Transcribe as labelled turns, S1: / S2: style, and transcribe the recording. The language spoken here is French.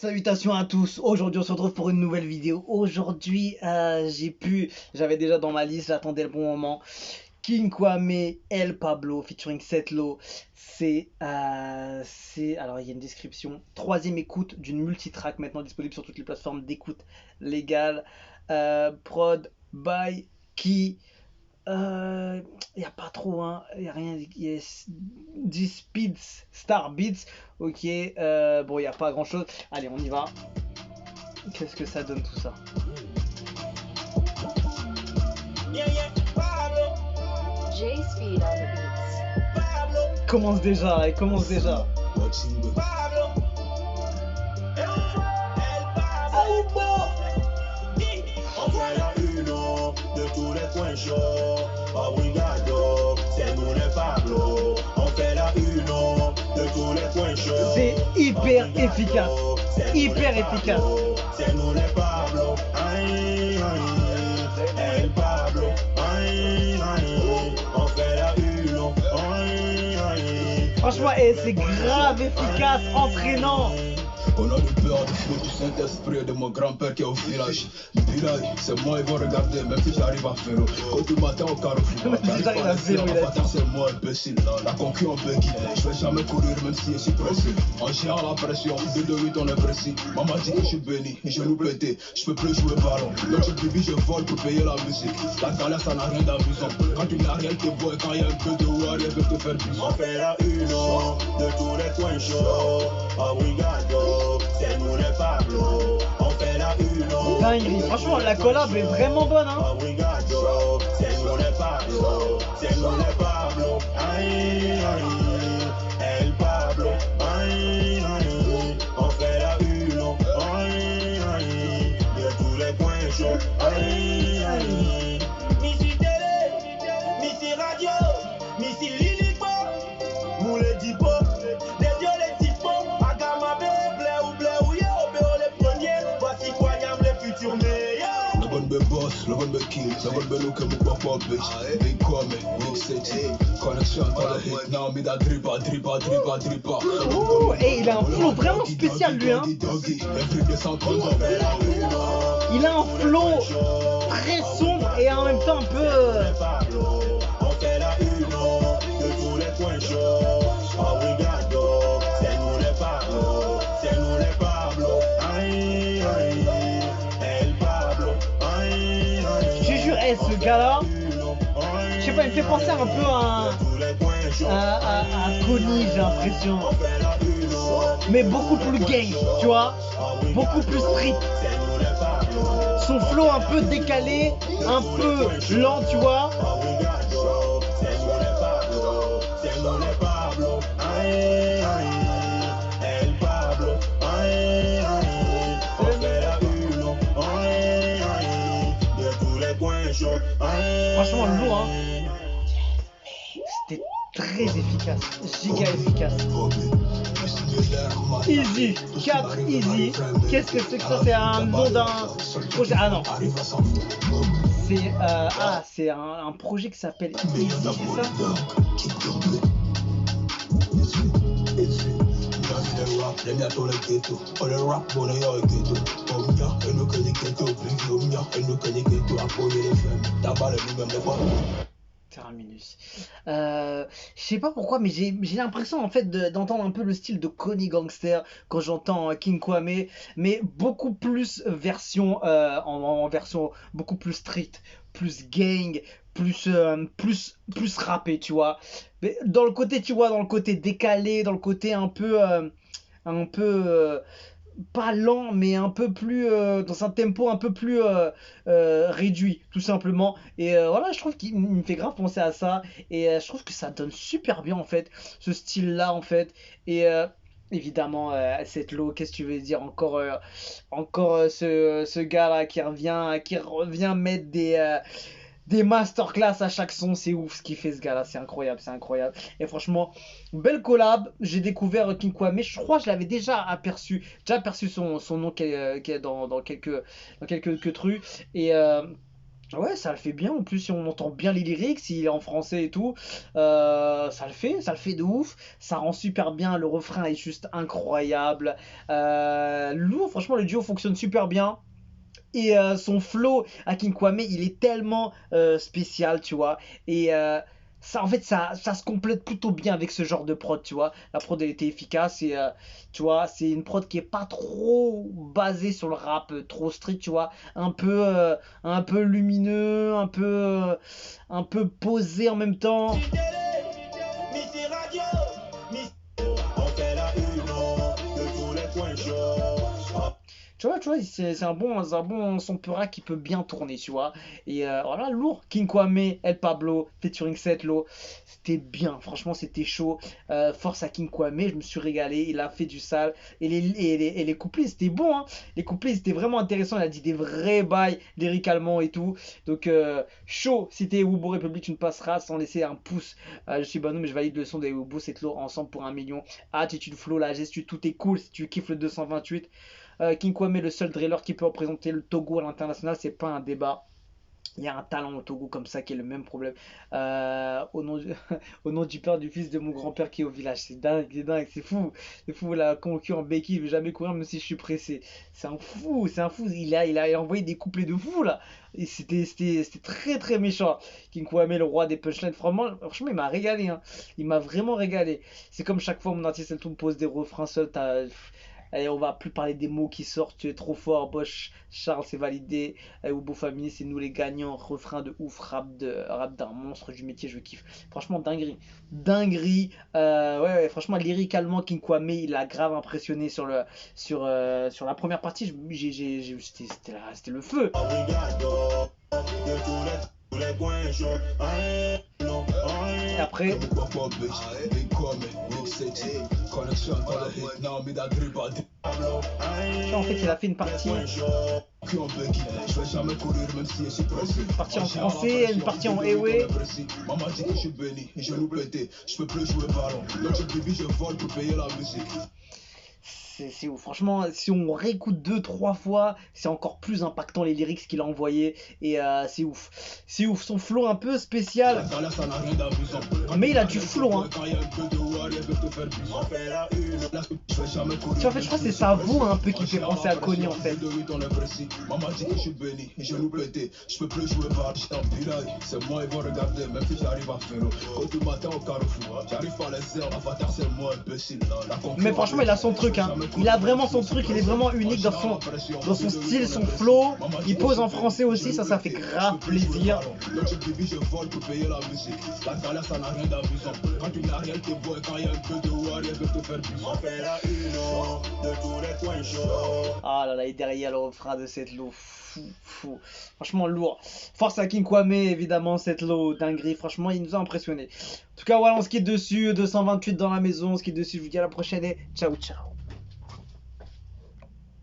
S1: Salutations à tous, aujourd'hui on se retrouve pour une nouvelle vidéo. Aujourd'hui j'avais déjà dans ma liste, j'attendais le bon moment. King Kwame, El Pablo featuring Setlo. Alors il y a une description. Troisième écoute d'une multitrack maintenant disponible sur toutes les plateformes d'écoute légales. Prod by Key. Y a pas trop, hein, y a rien, y a 10 beats, Star Beats, ok, bon, y a pas grand chose, allez, on y va. Qu'est-ce que ça donne tout ça?
S2: J-Speed on the beats.
S1: Commence déjà, elle commence déjà.
S3: De tous les coins chauds, obrigado, c'est nous les Pablo. On fait la uno de tous les coins chauds.
S1: C'est hyper efficace, hyper efficace.
S3: C'est nous les Pablo, aïe aïe, El Pablo, aïe aïe. On fait la uno, aïe aïe.
S1: Franchement, c'est grave efficace, entraînant.
S4: On a du peur, du feu, du Saint-Esprit de mon grand-père qui est au village. Le village, c'est moi, ils vont regarder, même si j'arrive à vélo. Quand du matin au carrefour,
S1: j'arrive à vélo, il a dit.
S4: c'est moi, imbécile. La concu en béquille, je vais jamais courir, même si je suis pressé. En gérant la pression, 2-2-8, on est précis. Maman dit que je suis béni, et je nous pété, je peux plus jouer ballon. Donc je bibi, je vole pour payer la musique. La galère, ça n'a rien d'amusant. Quand il n'y a rien qui voit, quand il y a un peu de warrior, il veut te faire plus.
S3: On fait la uno de tous les coins chauds, obrigado, c'est nous les Pablo. On fait la uno.
S1: Dinguerie, franchement, la collab est vraiment bonne, hein.
S3: Obrigado, c'est nous les Pablo, c'est nous les Pablo. Aïe aïe, El Pablo, aïe aïe. On fait la uno, aïe aïe, de tous les coins chauds, aïe aïe. Missy télé, Missy radio, Missy lilipo, moulé dipo, des dieux les typos, agama blé ou yo, béo les premiers, voici quoi yam les futurs meilleurs.
S4: Le bon be boss, le bon be kill, le bon be look and move up bitch. Big Kwame, Big City, connection for the hit. Now me that dripper.
S1: Oh, et il a un flow vraiment spécial lui, hein. Il a un flow très sombre et en même temps un peu...
S3: On fait la uno de tous les coins chauds. Obrigado, c'est nous les Pablo, c'est nous les Pablo. Aïe aïe, El Pablo, aïe aïe.
S1: Je te jure, ce gars-là, je sais pas, il me fait penser un peu à Connie, j'ai l'impression. Mais beaucoup plus gang, tu vois, beaucoup plus street. Son flow un peu décalé, un peu lent, tu vois. Franchement, lourd, hein. C'était très efficace, giga efficace. Easy, 4 Easy. Qu'est-ce que c'est que ça? C'est un nom d'un projet. Ah non. C'est un projet qui s'appelle Easy, c'est ça? Terminus. Je sais pas pourquoi, mais j'ai l'impression en fait d'entendre un peu le style de Connie Gangster quand j'entends King Kwame, mais beaucoup plus version en version beaucoup plus street, plus gang, plus rappé, tu vois. Mais dans le côté, tu vois, dans le côté décalé, dans le côté un peu pas lent, mais un peu plus dans un tempo un peu plus réduit, tout simplement. Et voilà, je trouve qu'il me fait grave penser à ça. Et je trouve que ça donne super bien en fait, ce style-là en fait. Et évidemment, cette low, qu'est-ce que tu veux dire encore, ce gars-là qui revient mettre des masterclass à chaque son, c'est ouf ce qu'il fait ce gars là, c'est incroyable, et franchement belle collab. J'ai découvert King Kwame, je crois que je l'avais déjà aperçu son nom qui est dans quelques trucs, et Ouais, ça le fait bien. En plus, si on entend bien les lyrics, s'il est en français et tout, ça le fait de ouf. Ça rend super bien. Le refrain est juste incroyable. Lourd, franchement, le duo fonctionne super bien. Et son flow à King Kwame, il est tellement spécial, tu vois. Et ça, en fait, ça se complète plutôt bien avec ce genre de prod, tu vois. La prod, elle était efficace et tu vois, c'est une prod qui est pas trop basée sur le rap, trop strict, tu vois. Un peu lumineux, un peu posé en même temps.
S3: Missy Radio, on fait la une de tous les points chauds.
S1: Tu vois, c'est un bon son pura qui peut bien tourner, tu vois. Et voilà, lourd. King Kwame, El Pablo, featuring Setlo. C'était bien, franchement, c'était chaud. Force à King Kwame, je me suis régalé. Il a fait du sale. Et les couplets, c'était bon, hein. Les couplets, c'était vraiment intéressant. Il a dit des vrais bails lyricalement et tout. Donc, chaud. Si t'es Wubo République, tu ne passeras sans laisser un pouce. Je suis Banou, mais je valide le son des Wubo Setlo ensemble pour 1 million. Attitude Flow, la gestu, tout est cool. Si tu kiffes le 228. King Kwame, le seul driller qui peut représenter le Togo à l'international, c'est pas un débat. Il y a un talent au Togo comme ça qui est le même problème. Au nom du, au nom du père du fils de mon grand-père qui est au village. C'est dingue, c'est fou. C'est fou, la concurrent Becky, il veut jamais courir même si je suis pressé. C'est un fou, c'est un fou. Il a envoyé des couplets de fou là. Et c'était très très méchant. King Kwame, le roi des punchlines. Franchement, il m'a régalé, hein. Il m'a vraiment régalé. C'est comme chaque fois mon artiste, elle me pose des refrains seuls. Allez, on va plus parler des mots qui sortent. Tu es trop fort, Bosch. Charles, c'est validé. Ubo Family, c'est nous les gagnants. Refrain de ouf, rap d'un monstre du métier, je kiffe. Franchement, dinguerie. Dinguerie. Ouais, franchement, lyricalement, King Kwame, il a grave impressionné sur la première partie. C'était le feu.
S3: Obrigado, de tous les points chauds. Non,
S1: Et après, en fait, il a fait une partie en français, une partie en ewe.
S4: Maman dit que je suis béni, je nous pété, je peux plus jouer ballon. Donc je baby, je vole pour payer la musique.
S1: C'est ouf. Franchement, si on réécoute 2-3 fois, c'est encore plus impactant les lyrics qu'il a envoyés. Et c'est ouf. C'est ouf. Son flow un peu spécial. Mais il a du flow, hein. Tu vois, en fait, je crois que c'est sa voix un peu qui fait penser à Kony en fait.
S4: Maman dit que je suis béni, je nous pété, je peux plus jouer ballon. C'est moi, ils vont regarder, même si j'arrive à faire. Quand tu matin au carrefour, j'arrive pas les heures, l'avatar c'est moi, imbécile.
S1: Mais franchement, il a son truc, hein. Il a vraiment son truc, il est vraiment unique dans son style, son flow. Il pose en français aussi, ça fait grave plaisir. Ah là là, et derrière le refrain de cette lot. Fou. Franchement lourd. Force à King Kwame, évidemment, cette lot, dinguerie. Franchement, il nous a impressionné. En tout cas, voilà, on se quitte dessus. 228 dans la maison, on se quitte dessus. Je vous dis à la prochaine et ciao, ciao.